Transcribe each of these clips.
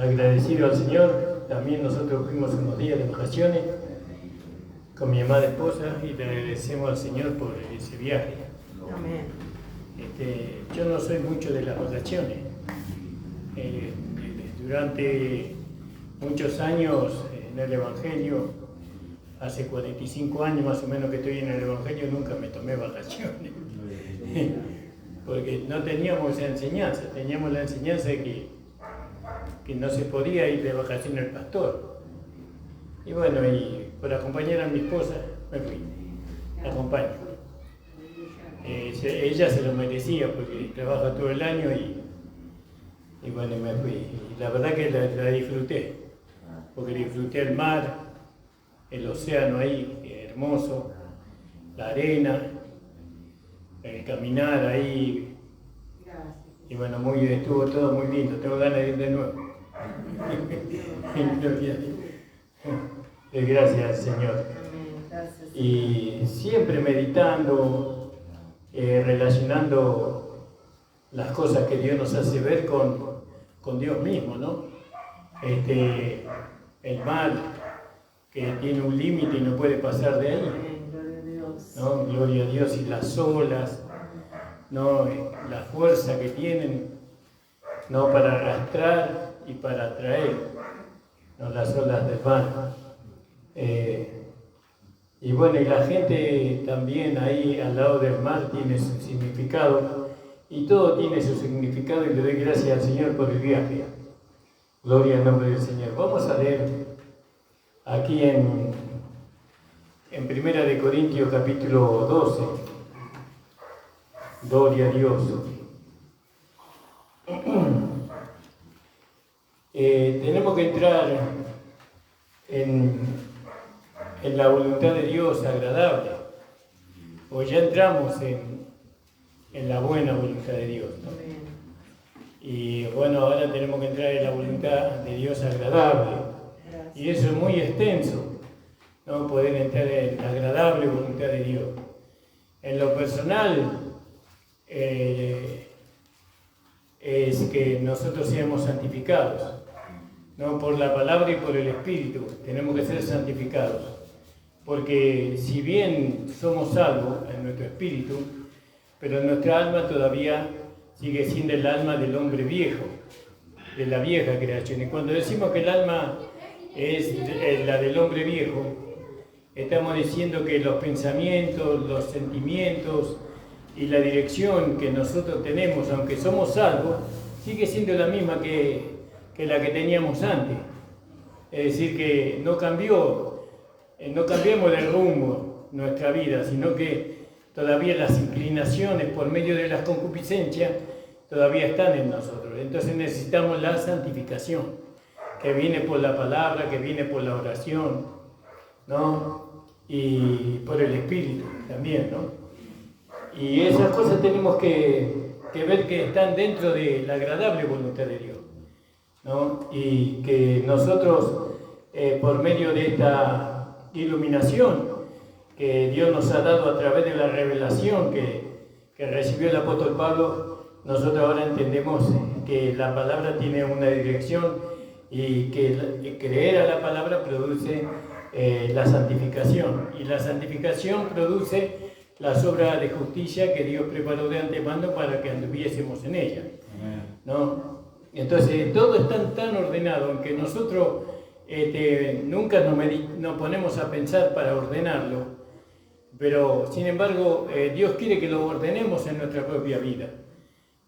agradecido al Señor. También nosotros fuimos unos días de vacaciones con mi amada esposa y le agradecemos al Señor por ese viaje. Amén. Yo no soy mucho de las vacaciones. Durante muchos años en el Evangelio, hace 45 años más o menos que estoy en el Evangelio, nunca me tomé vacaciones. Porque no teníamos esa enseñanza, teníamos la enseñanza de que no se podía ir de vacaciones el pastor. Y bueno, y por acompañar a mi esposa, me fui, la acompaño. Ella se lo merecía porque trabaja todo el año y bueno, me fui. Y la verdad que la disfruté, porque disfruté el mar, el océano ahí, hermoso, la arena, el caminar ahí. Y bueno, estuvo todo muy lindo, tengo ganas de ir de nuevo. Gracias, Señor. Y siempre meditando, relacionando las cosas que Dios nos hace ver con Dios mismo, ¿no? El mal, que tiene un límite y no puede pasar de ahí, ¿no? Gloria a Dios. Y las olas, ¿no? La fuerza que tienen, ¿no? Para arrastrar y para atraer, ¿no? Las olas del mar. Y bueno, y la gente también ahí al lado del mar tiene su significado, y todo tiene su significado, y le doy gracias al Señor por el viaje. Gloria al nombre del Señor. Vamos a leer aquí en 1 Corintios capítulo 12. Gloria a Dios. Tenemos que entrar en la voluntad de Dios agradable, o ya entramos en la buena voluntad de Dios, ¿no? Y bueno, ahora tenemos que entrar en la voluntad de Dios agradable, y eso es muy extenso, ¿no? Poder entrar en la agradable voluntad de Dios. En lo personal, es que nosotros seamos santificados, ¿no? Por la palabra y por el Espíritu, tenemos que ser santificados. Porque si bien somos salvos en nuestro espíritu, pero nuestra alma todavía sigue siendo el alma del hombre viejo, de la vieja creación. Y cuando decimos que el alma es la del hombre viejo, estamos diciendo que los pensamientos, los sentimientos y la dirección que nosotros tenemos, aunque somos salvos, sigue siendo la misma que la que teníamos antes. Es decir, que no cambiamos de rumbo nuestra vida, sino que todavía las inclinaciones por medio de las concupiscencias todavía están en nosotros. Entonces necesitamos la santificación, que viene por la palabra, que viene por la oración, ¿no? Y por el Espíritu también, ¿no? Y esas cosas tenemos que ver que están dentro de la agradable voluntad de Dios, ¿no? Y que nosotros, por medio de esta iluminación que Dios nos ha dado a través de la revelación que recibió el apóstol Pablo, nosotros ahora entendemos que la palabra tiene una dirección y que creer a la palabra produce la santificación, y la santificación produce las obras de justicia que Dios preparó de antemano para que anduviésemos en ella, ¿no? Entonces todo está tan ordenado en que nosotros nunca nos ponemos a pensar para ordenarlo, pero sin embargo Dios quiere que lo ordenemos en nuestra propia vida,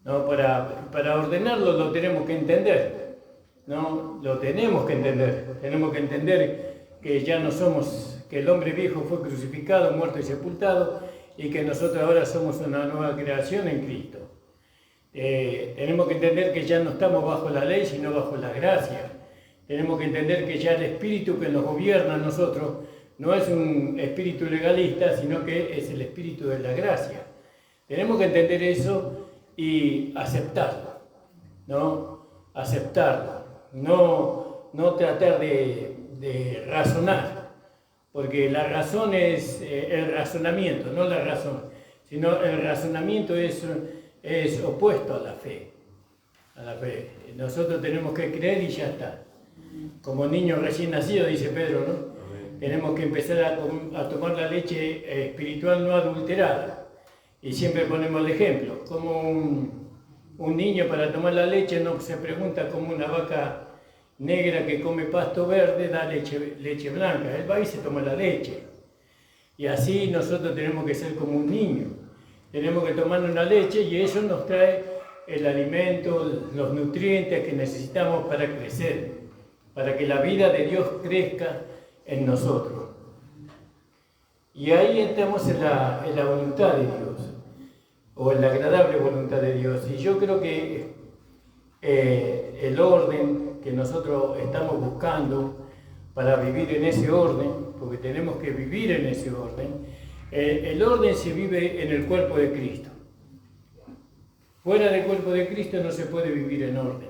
¿no? Para ordenarlo lo tenemos que entender, ¿no? Lo tenemos que entender que ya no somos, que el hombre viejo fue crucificado, muerto y sepultado, y que nosotros ahora somos una nueva creación en Cristo. Tenemos que entender que ya no estamos bajo la ley, sino bajo la gracia. Tenemos que entender que ya el espíritu que nos gobierna a nosotros no es un espíritu legalista, sino que es el espíritu de la gracia. Tenemos que entender eso y aceptarlo, ¿no? Aceptarlo, no tratar de razonar, porque la razón es el razonamiento, no la razón, sino el razonamiento es opuesto a la fe. a la fe. Nosotros tenemos que creer y ya está. Como niños recién nacidos, dice Pedro, ¿no? Amén. Tenemos que empezar a tomar la leche espiritual no adulterada. Y siempre ponemos el ejemplo. Como un niño para tomar la leche no se pregunta como una vaca negra que come pasto verde da leche blanca. Él va y se toma la leche. Y así nosotros tenemos que ser como un niño. Tenemos que tomar una leche y eso nos trae el alimento, los nutrientes que necesitamos para crecer, para que la vida de Dios crezca en nosotros. Y ahí entramos en la voluntad de Dios, o en la agradable voluntad de Dios. Y yo creo que el orden que nosotros estamos buscando para vivir en ese orden, porque tenemos que vivir en ese orden, el orden se vive en el cuerpo de Cristo. Fuera del cuerpo de Cristo no se puede vivir en orden.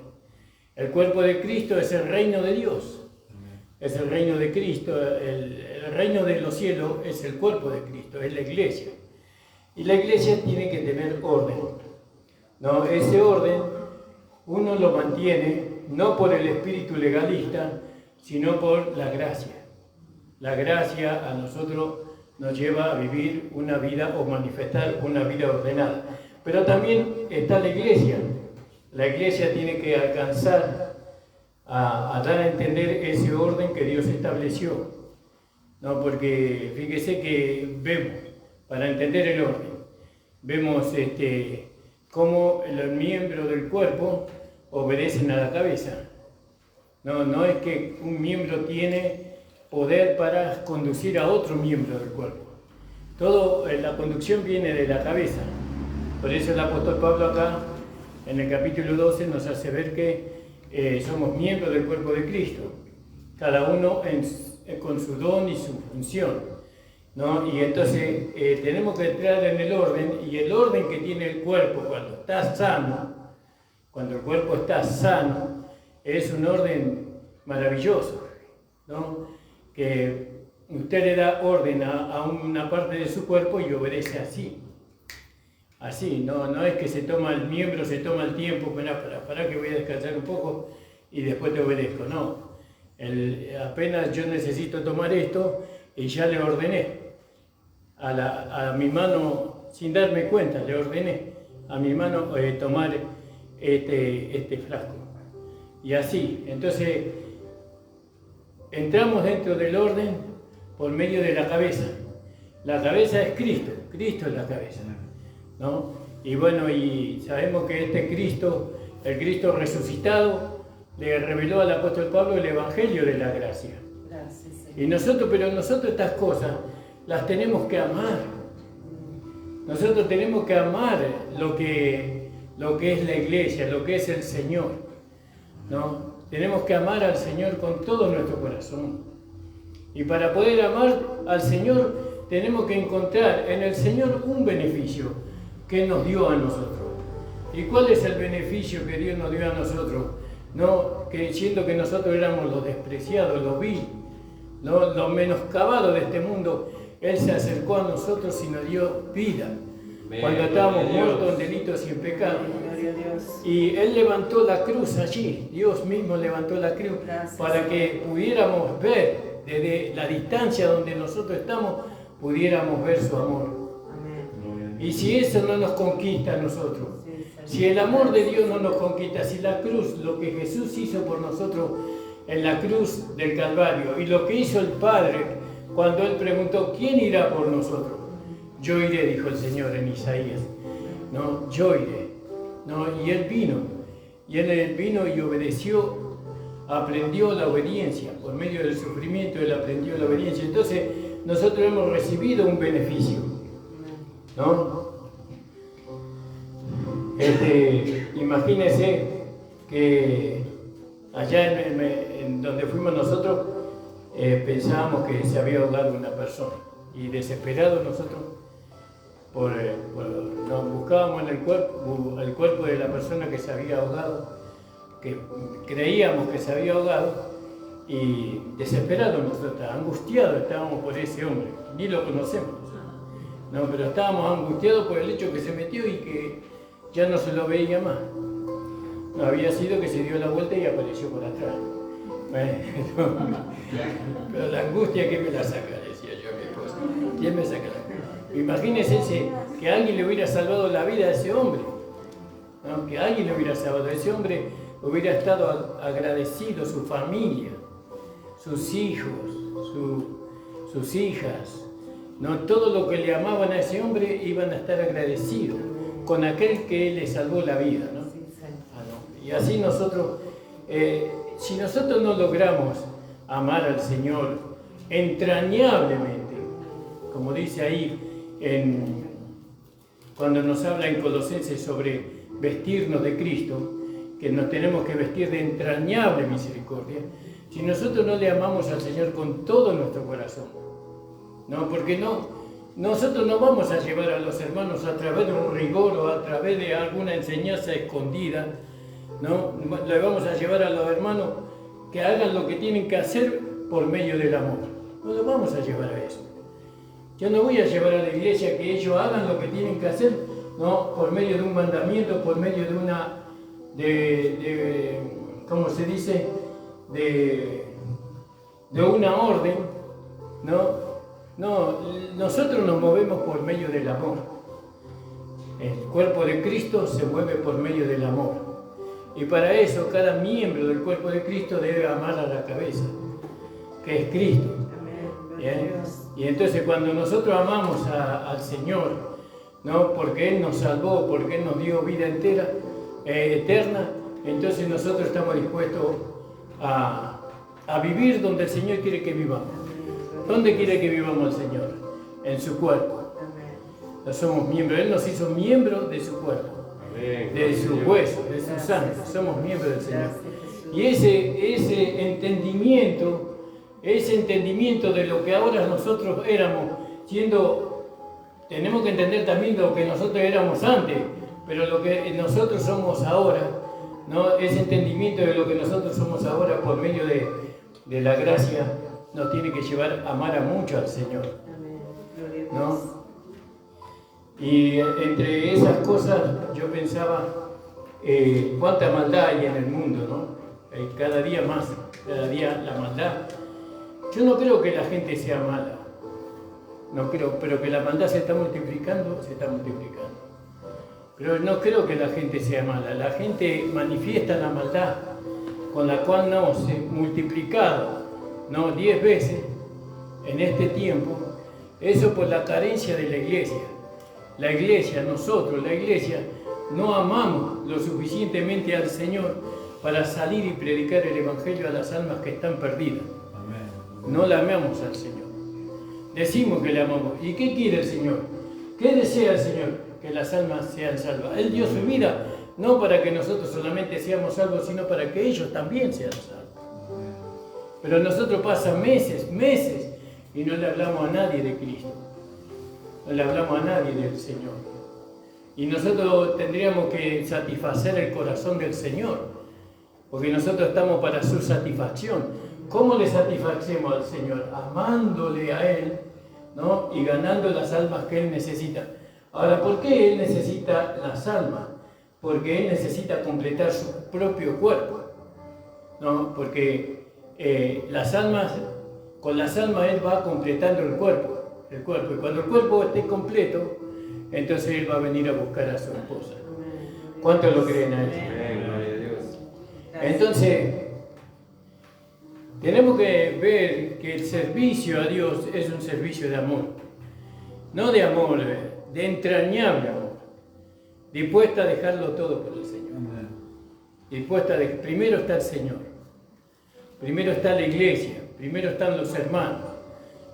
El cuerpo de Cristo es el reino de Dios, es el reino de Cristo, el reino de los cielos es el cuerpo de Cristo, es la iglesia. Y la iglesia tiene que tener orden. ¿No? Ese orden uno lo mantiene no por el espíritu legalista, sino por la gracia. La gracia a nosotros nos lleva a vivir una vida o manifestar una vida ordenada. Pero también está la iglesia. La iglesia tiene que alcanzar a dar a entender ese orden que Dios estableció. ¿No? Porque fíjese que vemos, para entender el orden, vemos cómo los miembros del cuerpo obedecen a la cabeza. No es que un miembro tiene poder para conducir a otro miembro del cuerpo. La conducción viene de la cabeza. Por eso el apóstol Pablo acá, en el capítulo 12, nos hace ver que somos miembros del cuerpo de Cristo, cada uno con su don y su función, ¿no? Y entonces tenemos que entrar en el orden, y el orden que tiene el cuerpo cuando está sano, cuando el cuerpo está sano, es un orden maravilloso, ¿no? Que usted le da orden a una parte de su cuerpo y obedece así. Así, no es que se toma el miembro, se toma el tiempo, para que voy a descansar un poco y después te obedezco. No, apenas yo necesito tomar esto y ya le ordené a mi mano, sin darme cuenta, le ordené a mi mano tomar este frasco. Y así, entonces, entramos dentro del orden por medio de la cabeza. La cabeza es Cristo, Cristo es la cabeza, ¿no? Y bueno, y sabemos que este Cristo, el Cristo resucitado, le reveló al apóstol Pablo el Evangelio de la gracia. Gracias, pero nosotros estas cosas las tenemos que amar. Nosotros tenemos que amar lo que es la iglesia, lo que es el Señor, ¿no? Tenemos que amar al Señor con todo nuestro corazón. Y para poder amar al Señor, tenemos que encontrar en el Señor un beneficio que nos dio a nosotros. ¿Y cuál es el beneficio que Dios nos dio a nosotros? No, que siendo que nosotros éramos los despreciados, los vil, ¿no? Los menoscabados de este mundo, Él se acercó a nosotros y nos dio vida. Cuando estábamos muertos en delitos y en pecados. Y Él levantó la cruz allí, Dios mismo levantó la cruz para que pudiéramos ver desde la distancia donde nosotros estamos, pudiéramos ver su amor. Y si eso no nos conquista a nosotros, si el amor de Dios no nos conquista, si la cruz, lo que Jesús hizo por nosotros en la cruz del Calvario, y lo que hizo el Padre cuando Él preguntó, ¿quién irá por nosotros? Yo iré, dijo el Señor en Isaías, ¿no? Yo iré, ¿no? Y Él vino y obedeció, aprendió la obediencia, por medio del sufrimiento Él aprendió la obediencia. Entonces nosotros hemos recibido un beneficio, ¿no? Imagínense que allá en donde fuimos nosotros pensábamos que se había ahogado una persona, y desesperados nosotros nos buscábamos en el cuerpo de la persona que se había ahogado, que creíamos que se había ahogado, y desesperados nosotros, angustiados estábamos por ese hombre, ni lo conocemos, no, pero estábamos angustiados por el hecho que se metió y que ya no se lo veía más. No había sido que se dio la vuelta y apareció por atrás. Bueno, pero la angustia, ¿quién me la saca? Decía yo a mi esposa. ¿Quién me saca la angustia? Imagínense que alguien le hubiera salvado la vida a ese hombre, ¿no? Que alguien le hubiera salvado. Ese hombre hubiera estado agradecido, su familia, sus hijos, sus hijas, ¿no? Todo lo que le amaban a ese hombre iban a estar agradecidos con aquel que le salvó la vida, ¿no? Y así nosotros, si nosotros no logramos amar al Señor entrañablemente, como dice ahí cuando nos habla en Colosenses sobre vestirnos de Cristo, que nos tenemos que vestir de entrañable misericordia, si nosotros no le amamos al Señor con todo nuestro corazón, ¿no? Porque nosotros no vamos a llevar a los hermanos a través de un rigor o a través de alguna enseñanza escondida, ¿no? Le vamos a llevar a los hermanos que hagan lo que tienen que hacer por medio del amor. No los vamos a llevar a eso. Yo no voy a llevar a la iglesia que ellos hagan lo que tienen que hacer, ¿no? Por medio de un mandamiento, por medio de una, ¿cómo se dice? De una orden, ¿no? No, nosotros nos movemos por medio del amor. El cuerpo de Cristo se mueve por medio del amor. Y para eso cada miembro del cuerpo de Cristo debe amar a la cabeza, que es Cristo. ¿Bien? Y entonces cuando nosotros amamos al Señor, ¿no? Porque Él nos salvó, porque Él nos dio vida eterna, entonces nosotros estamos dispuestos a vivir donde el Señor quiere que vivamos. ¿Dónde quiere que vivamos el Señor? En su cuerpo. No somos miembros, Él nos hizo miembros de su cuerpo, de su hueso, de su sangre. Somos miembros del Señor. Y ese entendimiento de lo que ahora nosotros éramos, tenemos que entender también lo que nosotros éramos antes, pero lo que nosotros somos ahora, ¿no? Ese entendimiento de lo que nosotros somos ahora por medio de la gracia nos tiene que llevar a amar a mucho al Señor, ¿no? Y entre esas cosas yo pensaba cuánta maldad hay en el mundo, ¿no? Cada día más, cada día la maldad. Yo no creo que la gente sea mala, no creo, pero que la maldad se está multiplicando, Pero no creo que la gente sea mala, la gente manifiesta la maldad con la cual no se multiplicado, ¿no? 10 veces en este tiempo, eso por la carencia de la iglesia. La iglesia, no amamos lo suficientemente al Señor para salir y predicar el Evangelio a las almas que están perdidas. No le amamos al Señor. Decimos que le amamos. ¿Y qué quiere el Señor? ¿Qué desea el Señor? Que las almas sean salvas. Él dio su vida no para que nosotros solamente seamos salvos, sino para que ellos también sean salvos. Pero nosotros pasan meses, y no le hablamos a nadie de Cristo. No le hablamos a nadie del Señor. Y nosotros tendríamos que satisfacer el corazón del Señor, porque nosotros estamos para su satisfacción. ¿Cómo le satisfacemos al Señor? Amándole a Él, ¿no? Y ganando las almas que Él necesita. Ahora, ¿por qué Él necesita las almas? Porque Él necesita completar su propio cuerpo, ¿no? Porque con las almas Él va completando el cuerpo. Y cuando el cuerpo esté completo, entonces Él va a venir a buscar a su esposa. ¿Cuántos lo creen a eso? Entonces, tenemos que ver que el servicio a Dios es un servicio de amor. No de amor, de entrañable amor. Dispuesta a dejarlo todo por el Señor. Primero está el Señor. Primero está la iglesia. Primero están los hermanos,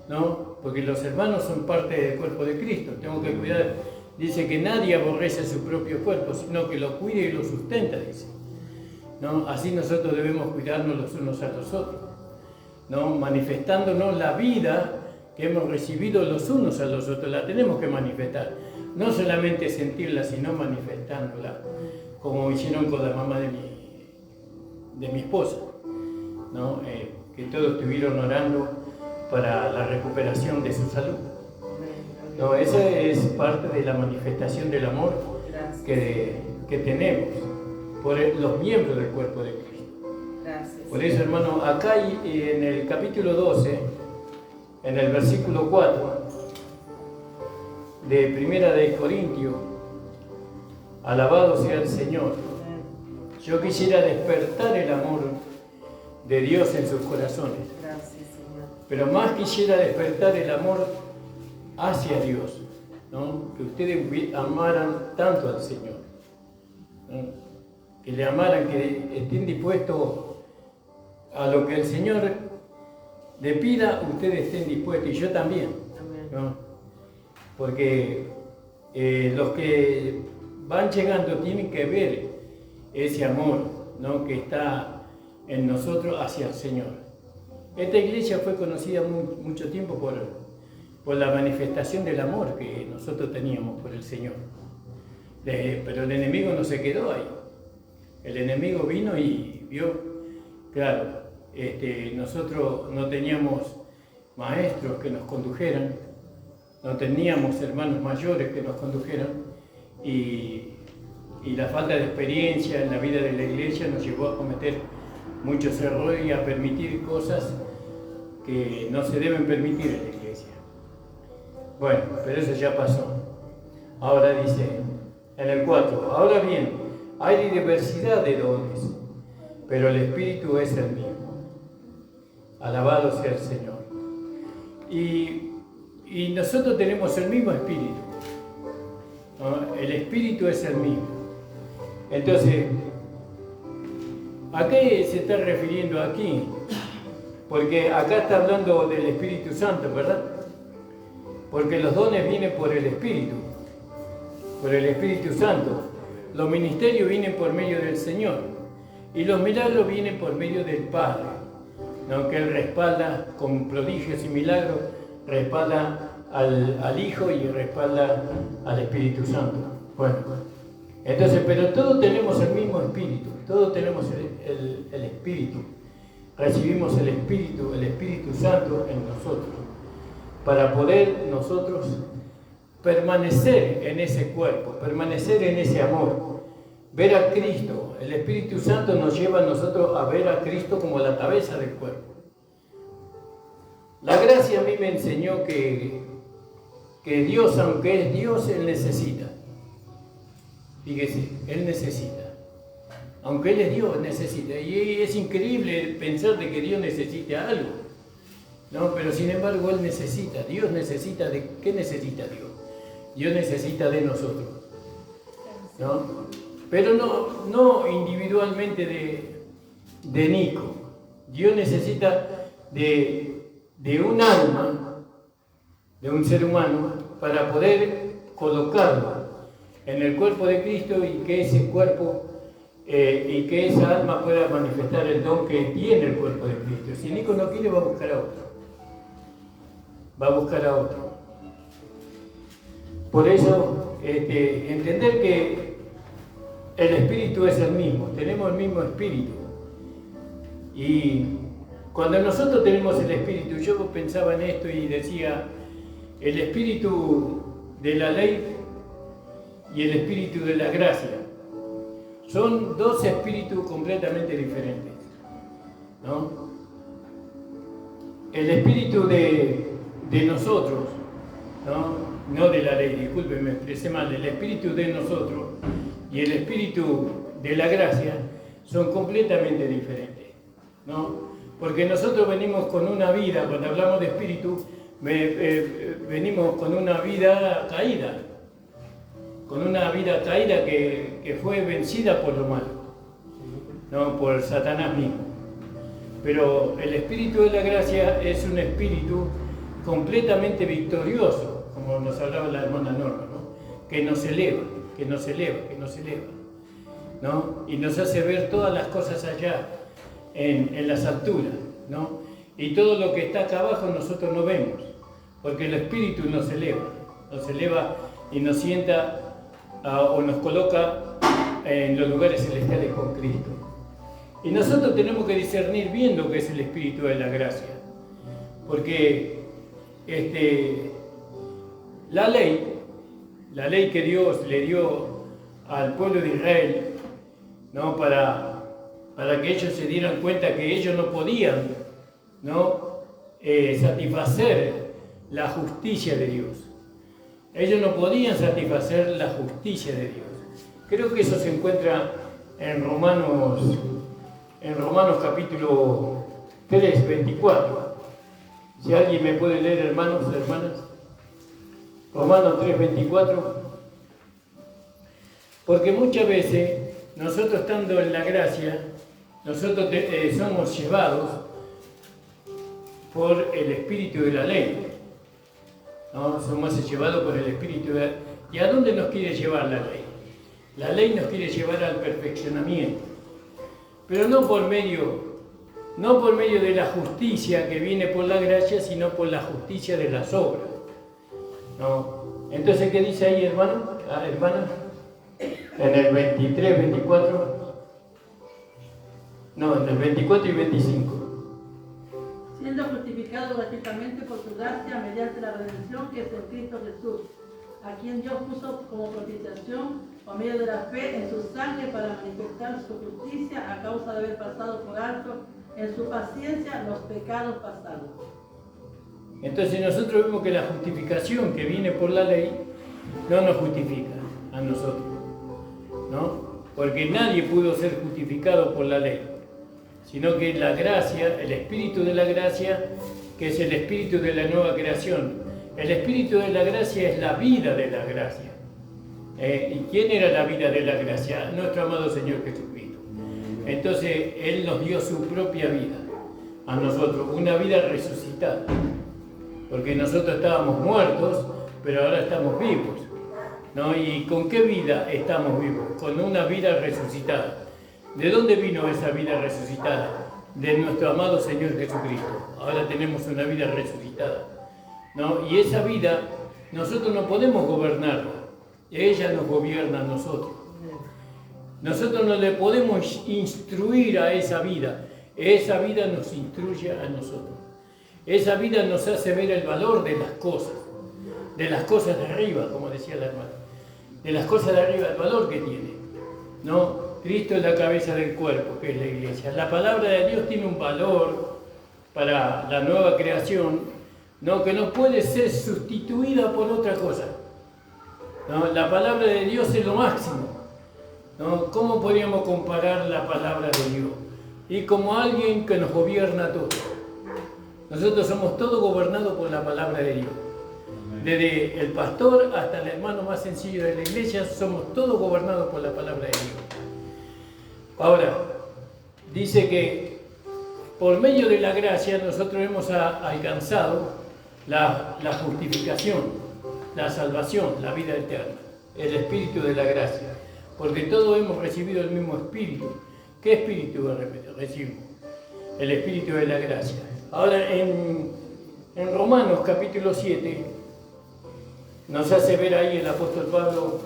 ¿no? Porque los hermanos son parte del cuerpo de Cristo. Tengo que cuidar. Dice que nadie aborrece su propio cuerpo, sino que lo cuide y lo sustenta, dice, ¿no? Así nosotros debemos cuidarnos los unos a los otros, ¿no? Manifestándonos la vida que hemos recibido los unos a los otros. La tenemos que manifestar. No solamente sentirla, sino manifestándola, como hicieron con la mamá de mi esposa, ¿no? Que todos estuvieron orando para la recuperación de su salud. No, esa es parte de la manifestación del amor que tenemos. por los miembros del cuerpo de Cristo. Gracias. Por eso, hermano, acá en el capítulo 12, en el versículo 4 de Primera de Corintios, alabado sea el Señor. Yo quisiera despertar el amor de Dios en sus corazones. Gracias, Señor. Pero más quisiera despertar el amor hacia Dios, ¿no? Que ustedes amaran tanto al Señor, ¿no? Que le amaran, que estén dispuestos a lo que el Señor le pida, ustedes estén dispuestos, y yo también, ¿no? Porque los que van llegando tienen que ver ese amor, ¿no? Que está en nosotros hacia el Señor. Esta iglesia fue conocida mucho tiempo por la manifestación del amor que nosotros teníamos por el Señor. Pero el enemigo no se quedó ahí. El enemigo vino y vio, claro, nosotros no teníamos maestros que nos condujeran, no teníamos hermanos mayores que nos condujeran, y la falta de experiencia en la vida de la iglesia nos llevó a cometer muchos errores y a permitir cosas que no se deben permitir en la iglesia. Bueno, pero eso ya pasó. Ahora dice, en el 4, ahora bien, hay diversidad de dones, pero el Espíritu es el mismo. Alabado sea el Señor. Y nosotros tenemos el mismo Espíritu, ¿no? El Espíritu es el mismo. Entonces, ¿a qué se está refiriendo aquí? Porque acá está hablando del Espíritu Santo, ¿verdad? Porque los dones vienen por el Espíritu Santo. Los ministerios vienen por medio del Señor y los milagros vienen por medio del Padre, ¿no? Que Él respalda con prodigios y milagros, respalda al Hijo y respalda al Espíritu Santo. Bueno, entonces, pero todos tenemos el mismo Espíritu, todos tenemos el Espíritu. Recibimos el Espíritu Santo en nosotros, para poder nosotros permanecer en ese cuerpo, permanecer en ese amor, ver a Cristo. El Espíritu Santo nos lleva a nosotros a ver a Cristo como la cabeza del cuerpo. La gracia a mí me enseñó que Dios, aunque es Dios, Él necesita. Fíjese, Él necesita. Aunque Él es Dios, necesita. Y es increíble pensar de que Dios necesite algo, ¿no? Pero sin embargo, Él necesita. Dios necesita de... ¿Qué necesita Dios? Dios necesita de nosotros, ¿no? Pero no individualmente de Nico. Dios necesita de un alma, de un ser humano, para poder colocarlo en el cuerpo de Cristo y que ese cuerpo y que esa alma pueda manifestar el don que tiene el cuerpo de Cristo. Si Nico no quiere, va a buscar a otro. Va a buscar a otro. Por eso, entender que el Espíritu es el mismo, tenemos el mismo Espíritu. Y cuando nosotros tenemos el Espíritu, yo pensaba en esto y decía, el Espíritu de la ley y el Espíritu de la gracia son dos espíritus completamente diferentes, ¿no? El Espíritu de nosotros, no de la ley, disculpen, me expresé mal, el Espíritu de nosotros y el Espíritu de la gracia son completamente diferentes, ¿no? Porque nosotros venimos con una vida, cuando hablamos de espíritu, venimos con una vida caída, que fue vencida por lo malo, ¿no? Por Satanás mismo. Pero el Espíritu de la gracia es un espíritu completamente victorioso, como nos hablaba la hermana Norma, ¿no? Que nos eleva, ¿no? Y nos hace ver todas las cosas allá, en las alturas, ¿no? Y todo lo que está acá abajo nosotros no vemos, porque el Espíritu nos eleva y nos sienta o nos coloca en los lugares celestiales con Cristo. Y nosotros tenemos que discernir bien lo que es el Espíritu de la gracia, porque la ley que Dios le dio al pueblo de Israel ¿no? Para que ellos se dieran cuenta que ellos no podían, ¿no? Satisfacer la justicia de Dios. Ellos no podían satisfacer la justicia de Dios. Creo que eso se encuentra en Romanos capítulo 3, 24. Si alguien me puede leer, hermanos, hermanas. Romanos 3, 24. Porque muchas veces, nosotros estando en la gracia, nosotros somos llevados por el espíritu de la ley. ¿No? Somos llevados por el espíritu de la ley. ¿Y a dónde nos quiere llevar la ley? La ley nos quiere llevar al perfeccionamiento. Pero no por medio de la justicia que viene por la gracia, sino por la justicia de las obras. ¿No? Entonces, ¿qué dice ahí, hermano? Hermana, en el 23, 24. No, en el 24 y 25. Siendo justificado gratuitamente por su gracia mediante la redención que es en Cristo Jesús, a quien Dios puso como propiciación por medio de la fe en su sangre para manifestar su justicia a causa de haber pasado por alto en su paciencia los pecados pasados. Entonces nosotros vemos que la justificación que viene por la ley no nos justifica a nosotros, ¿no? Porque nadie pudo ser justificado por la ley, sino que la gracia, el espíritu de la gracia, que es el espíritu de la nueva creación. El espíritu de la gracia es la vida de la gracia. ¿Y quién era la vida de la gracia? Nuestro amado Señor Jesucristo. Entonces, Él nos dio su propia vida a nosotros, una vida resucitada. Porque nosotros estábamos muertos, pero ahora estamos vivos, ¿no? ¿Y con qué vida estamos vivos? Con una vida resucitada. ¿De dónde vino esa vida resucitada? De nuestro amado Señor Jesucristo. Ahora tenemos una vida resucitada, ¿no? Y esa vida nosotros no podemos gobernarla. Ella nos gobierna a nosotros. Nosotros no le podemos instruir a esa vida. Esa vida nos instruye a nosotros. Esa vida nos hace ver el valor de las cosas de arriba, como decía la hermana. De las cosas de arriba, el valor que tiene, ¿no? Cristo es la cabeza del cuerpo, que es la iglesia. La palabra de Dios tiene un valor para la nueva creación, ¿no? Que no puede ser sustituida por otra cosa, ¿no? La palabra de Dios es lo máximo, ¿no? ¿Cómo podríamos comparar la palabra de Dios? Y como alguien que nos gobierna todo. Nosotros somos todos gobernados por la palabra de Dios. Desde el pastor hasta el hermano más sencillo de la iglesia, somos todos gobernados por la palabra de Dios. Ahora, dice que por medio de la gracia nosotros hemos alcanzado la justificación, la salvación, la vida eterna, el espíritu de la gracia, porque todos hemos recibido el mismo espíritu. ¿Qué espíritu recibimos? El espíritu de la gracia. Ahora, en Romanos capítulo 7, nos hace ver ahí el apóstol Pablo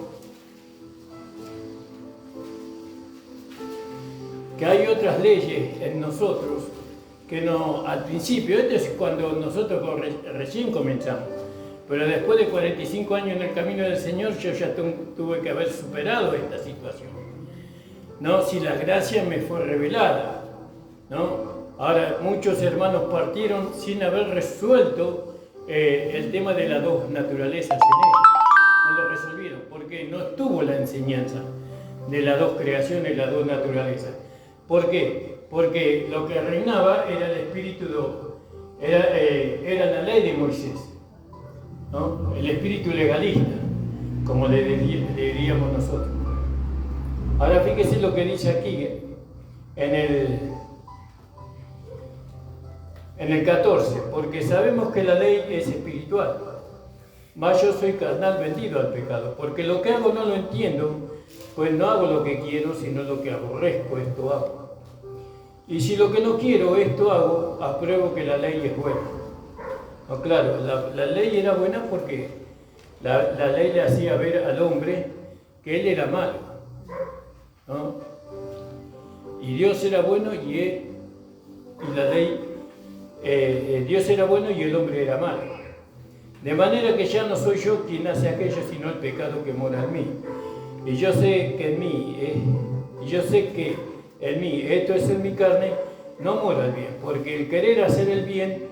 que hay otras leyes en nosotros que no, al principio, esto es cuando nosotros recién comenzamos, pero después de 45 años en el camino del Señor, yo ya tuve que haber superado esta situación, ¿no? Si la gracia me fue revelada, ¿no? Ahora, muchos hermanos partieron sin haber resuelto el tema de las dos naturalezas en ellos. No lo resolvieron, porque no estuvo la enseñanza de las dos creaciones, las dos naturalezas. ¿Por qué? Porque lo que reinaba era el espíritu, era la ley de Moisés, ¿no? El espíritu legalista, como le diríamos nosotros. Ahora fíjese lo que dice aquí, en el 14, porque sabemos que la ley es espiritual, mas yo soy carnal vendido al pecado, porque lo que hago no lo entiendo, pues no hago lo que quiero, sino lo que aborrezco, esto hago. Y si lo que no quiero, esto hago, apruebo que la ley es buena. No, claro, la ley era buena porque la ley le hacía ver al hombre que él era malo, ¿no? Y Dios era bueno Dios era bueno y el hombre era malo. De manera que ya no soy yo quien hace aquello, sino el pecado que mora en mí. Y yo sé que en mí, y yo sé que en mí, esto es en mi carne, no mora el bien, porque el querer hacer el bien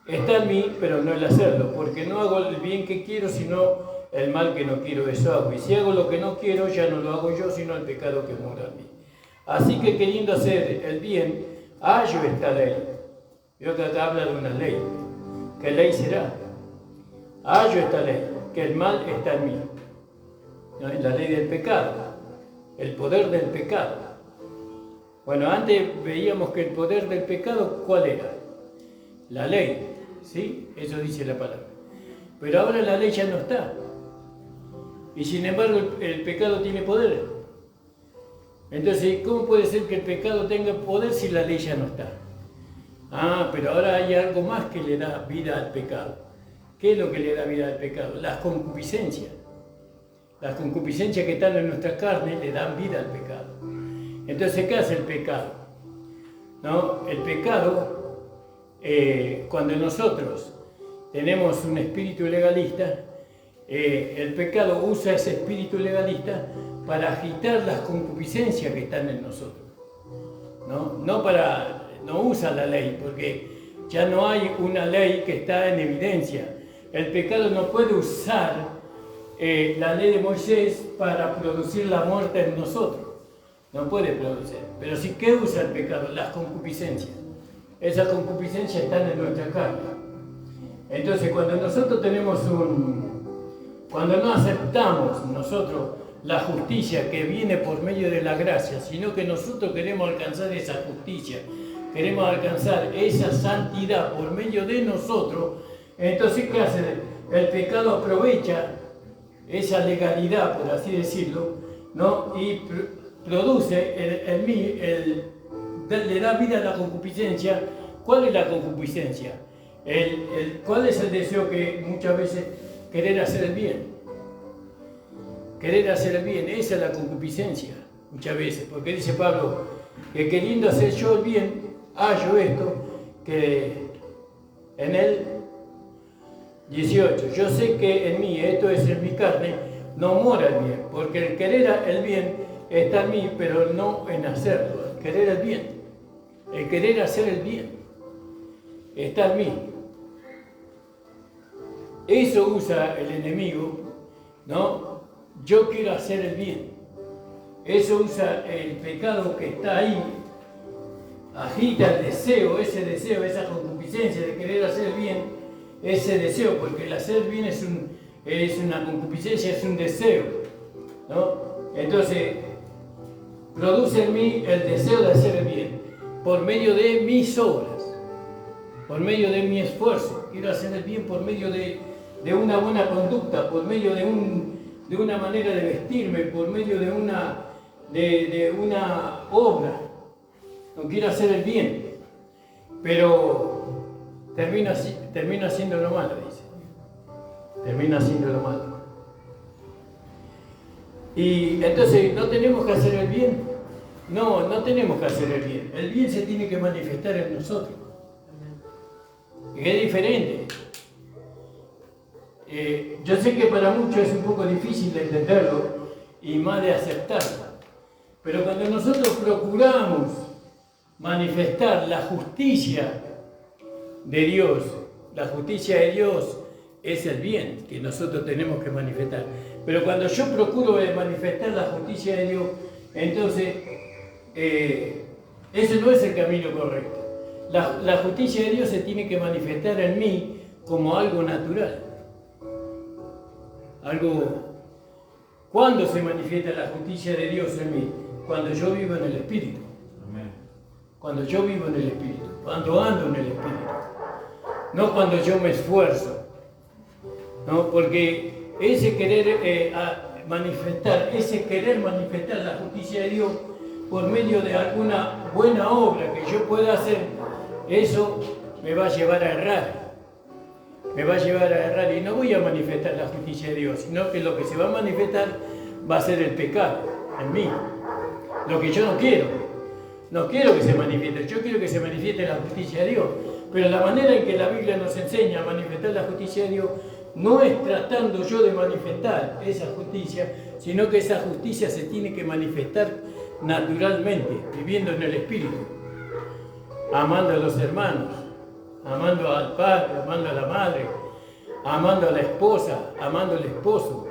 está en mí, pero no el hacerlo, porque no hago el bien que quiero, sino el mal que no quiero, eso hago. Y si hago lo que no quiero, ya no lo hago yo, sino el pecado que mora en mí. Así que queriendo hacer el bien, hallo esta ley. Y otra habla de una ley. ¿Qué ley será? Hallo esta ley, que el mal está en mí. ¿No? Es la ley del pecado, el poder del pecado. Bueno, antes veíamos que el poder del pecado, ¿cuál era? La ley, ¿sí? Eso dice la palabra. Pero ahora la ley ya no está. Y sin embargo el pecado tiene poder. Entonces, ¿cómo puede ser que el pecado tenga poder si la ley ya no está? Ah, pero ahora hay algo más que le da vida al pecado. ¿Qué es lo que le da vida al pecado? Las concupiscencias. Las concupiscencias que están en nuestra carne le dan vida al pecado. Entonces, ¿qué hace el pecado? ¿No? El pecado, cuando nosotros tenemos un espíritu legalista, el pecado usa ese espíritu legalista para agitar las concupiscencias que están en nosotros. No usa la ley, porque ya no hay una ley que está en evidencia. El pecado no puede usar la ley de Moisés para producir la muerte en nosotros. No puede producir. Pero sí, ¿qué usa el pecado? Las concupiscencias. Esas concupiscencias están en nuestra carne. Entonces, cuando nosotros cuando no aceptamos nosotros la justicia que viene por medio de la gracia, sino que nosotros queremos alcanzar esa justicia, queremos alcanzar esa santidad por medio de nosotros, entonces, ¿qué hace? El pecado aprovecha esa legalidad, por así decirlo, ¿no? Y produce en mí, le da vida a la concupiscencia. ¿Cuál es la concupiscencia? ¿Cuál es el deseo que muchas veces querer hacer el bien? Querer hacer el bien, esa es la concupiscencia, muchas veces, porque dice Pablo que queriendo hacer yo el bien, hallo esto, que en él 18, yo sé que en mí, esto es en mi carne, no mora el bien, porque el querer el bien está en mí, pero no en hacerlo, el querer el bien, el querer hacer el bien, está en mí. Eso usa el enemigo, ¿no? Yo quiero hacer el bien. Eso usa el pecado que está ahí, agita el deseo, esa concupiscencia de querer hacer el bien, ese deseo, porque el hacer bien es una concupiscencia, es un deseo, ¿no? Entonces, produce en mí el deseo de hacer el bien, por medio de mis obras, por medio de mi esfuerzo. Quiero hacer el bien por medio de una buena conducta, por medio de una manera de vestirme, por medio de una obra. No quiero hacer el bien, pero termina haciendo lo malo, dice. Termina haciendo lo malo. Y entonces, ¿no tenemos que hacer el bien? No tenemos que hacer el bien. El bien se tiene que manifestar en nosotros. Es diferente. Yo sé que para muchos es un poco difícil de entenderlo y más de aceptarlo, pero cuando nosotros procuramos manifestar la justicia de Dios, la justicia de Dios es el bien que nosotros tenemos que manifestar, pero cuando yo procuro manifestar la justicia de Dios, entonces ese no es el camino correcto. La justicia de Dios se tiene que manifestar en mí como algo natural. ¿Cuándo se manifiesta la justicia de Dios en mí? Cuando yo vivo en el Espíritu. Amén. Cuando yo vivo en el Espíritu, cuando ando en el Espíritu. No cuando yo me esfuerzo. ¿No? Porque ese querer manifestar la justicia de Dios por medio de alguna buena obra que yo pueda hacer, eso me va a llevar a errar. Me va a llevar a errar y no voy a manifestar la justicia de Dios, sino que lo que se va a manifestar va a ser el pecado en mí. Lo que yo no quiero. No quiero que se manifieste, yo quiero que se manifieste la justicia de Dios. Pero la manera en que la Biblia nos enseña a manifestar la justicia de Dios no es tratando yo de manifestar esa justicia, sino que esa justicia se tiene que manifestar naturalmente, viviendo en el Espíritu, amando a los hermanos, amando al padre, amando a la madre, amando a la esposa, amando al esposo.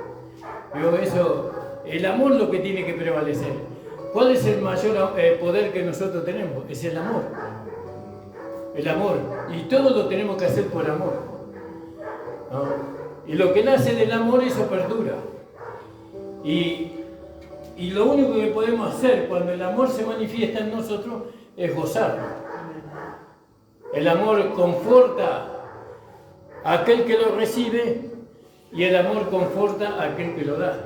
Yo eso, el amor es lo que tiene que prevalecer. ¿Cuál es el mayor poder que nosotros tenemos? Es el amor. El amor. Y todo lo tenemos que hacer por amor, ¿no? Y lo que nace del amor, eso perdura. Y lo único que podemos hacer cuando el amor se manifiesta en nosotros es gozarlo. El amor conforta a aquel que lo recibe y el amor conforta a aquel que lo da.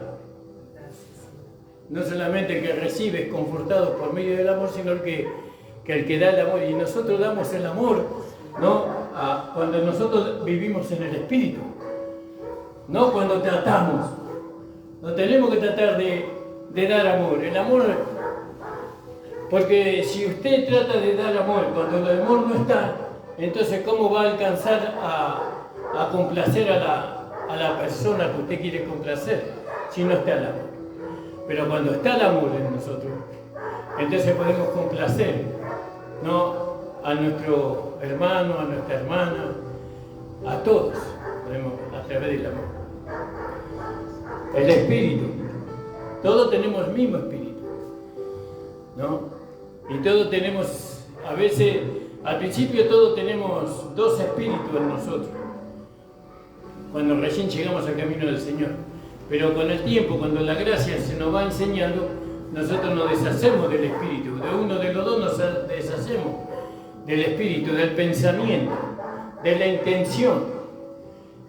No solamente el que recibe es confortado por medio del amor, sino el que da el amor. Y nosotros damos el amor, ¿no? Cuando nosotros vivimos en el Espíritu, no cuando tratamos. No tenemos que tratar de dar amor. El amor, porque si usted trata de dar amor cuando el amor no está, entonces ¿cómo va a alcanzar a complacer a la persona que usted quiere complacer si no está el amor? Pero cuando está el amor en nosotros, entonces podemos complacer, ¿no? A nuestro hermano, a nuestra hermana, a todos, podemos a través del amor. El Espíritu, todos tenemos el mismo Espíritu, ¿no? Y todos tenemos, a veces, al principio todos tenemos dos espíritus en nosotros, cuando recién llegamos al camino del Señor. Pero con el tiempo, cuando la gracia se nos va enseñando, nosotros nos deshacemos del Espíritu. De uno de los dos nos deshacemos del Espíritu, del pensamiento, de la intención,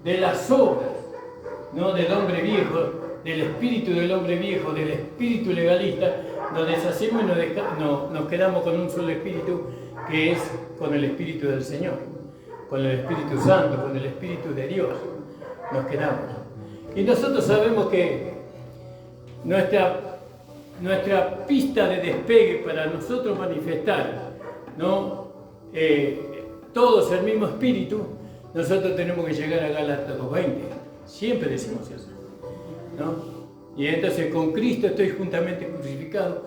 de las obras, ¿no? Del hombre viejo, del espíritu del hombre viejo, del espíritu legalista. Nos deshacemos y nos quedamos con un solo espíritu, que es con el Espíritu del Señor, con el Espíritu Santo, con el Espíritu de Dios. Nos quedamos. Y nosotros sabemos que nuestra pista de despegue para nosotros manifestar, ¿no? Todos el mismo espíritu, nosotros tenemos que llegar a Gálatas 2:20. Siempre decimos eso, ¿no? Y entonces con Cristo estoy juntamente crucificado,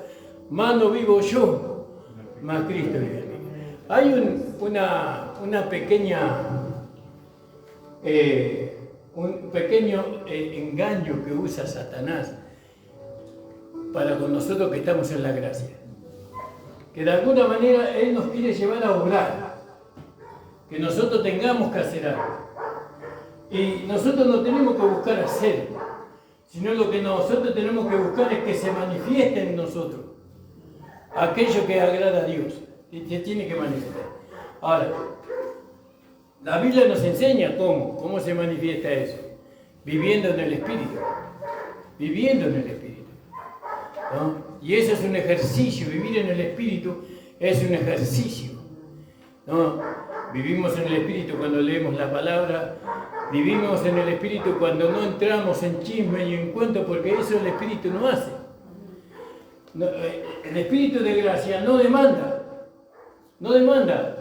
más no vivo yo, más Cristo vive en mí. Hay un pequeño engaño que usa Satanás para con nosotros que estamos en la gracia, que de alguna manera él nos quiere llevar a obrar, que nosotros tengamos que hacer algo, y nosotros no tenemos que buscar hacer, sino lo que nosotros tenemos que buscar es que se manifieste en nosotros aquello que agrada a Dios, y se tiene que manifestar. Ahora, la Biblia nos enseña cómo se manifiesta eso, viviendo en el Espíritu, ¿no? Y eso es un ejercicio, vivir en el Espíritu es un ejercicio, ¿no? Vivimos en el Espíritu cuando leemos la palabra, vivimos en el Espíritu cuando no entramos en chisme y en cuento, porque eso el Espíritu no hace. El Espíritu de gracia no demanda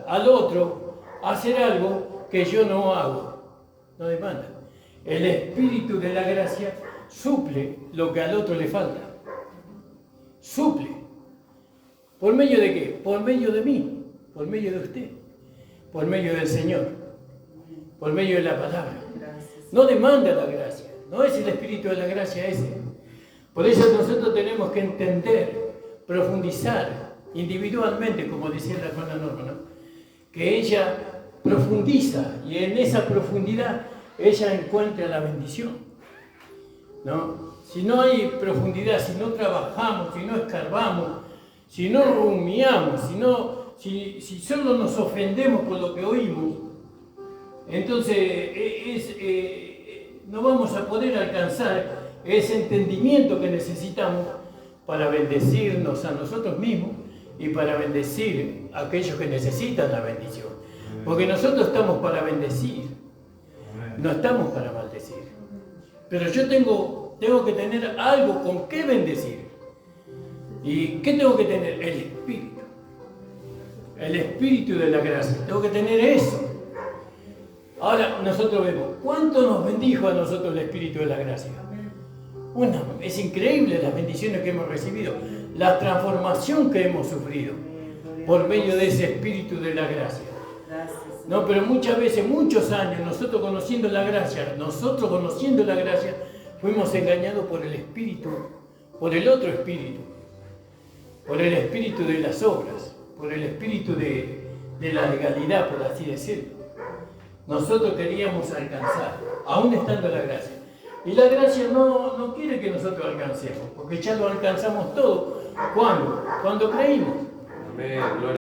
al otro hacer algo que yo no hago, no demanda. El Espíritu de la gracia suple lo que al otro le falta. Suple. ¿Por medio de qué? Por medio de mí, por medio de usted, por medio del Señor, por medio de la palabra. No demanda la gracia, no es el Espíritu de la gracia ese. Por eso nosotros tenemos que entender, profundizar individualmente, como decía la hermana Norma, ¿no? Que ella profundiza y en esa profundidad ella encuentra la bendición, ¿no? Si no hay profundidad, si no trabajamos, si no escarbamos, si no rumiamos, si solo nos ofendemos por lo que oímos, entonces no vamos a poder alcanzar ese entendimiento que necesitamos para bendecirnos a nosotros mismos y para bendecir a aquellos que necesitan la bendición. Porque nosotros estamos para bendecir, no estamos para maldecir. Pero yo tengo que tener algo con qué bendecir. ¿Y qué tengo que tener? El Espíritu. El Espíritu de la gracia. Tengo que tener eso. Ahora nosotros vemos, ¿cuánto nos bendijo a nosotros el Espíritu de la gracia? Bueno, es increíble las bendiciones que hemos recibido. la transformación que hemos sufrido por medio de ese espíritu de la gracia. Gracias. No, pero muchas veces, muchos años, nosotros conociendo la gracia, fuimos engañados por el espíritu, por el otro espíritu, por el espíritu de las obras, por el espíritu de la legalidad, por así decirlo. Nosotros queríamos alcanzar, aún estando la gracia. Y la gracia no quiere que nosotros alcancemos, porque ya lo alcanzamos todo. ¿Cuándo? Cuando creímos. Amén.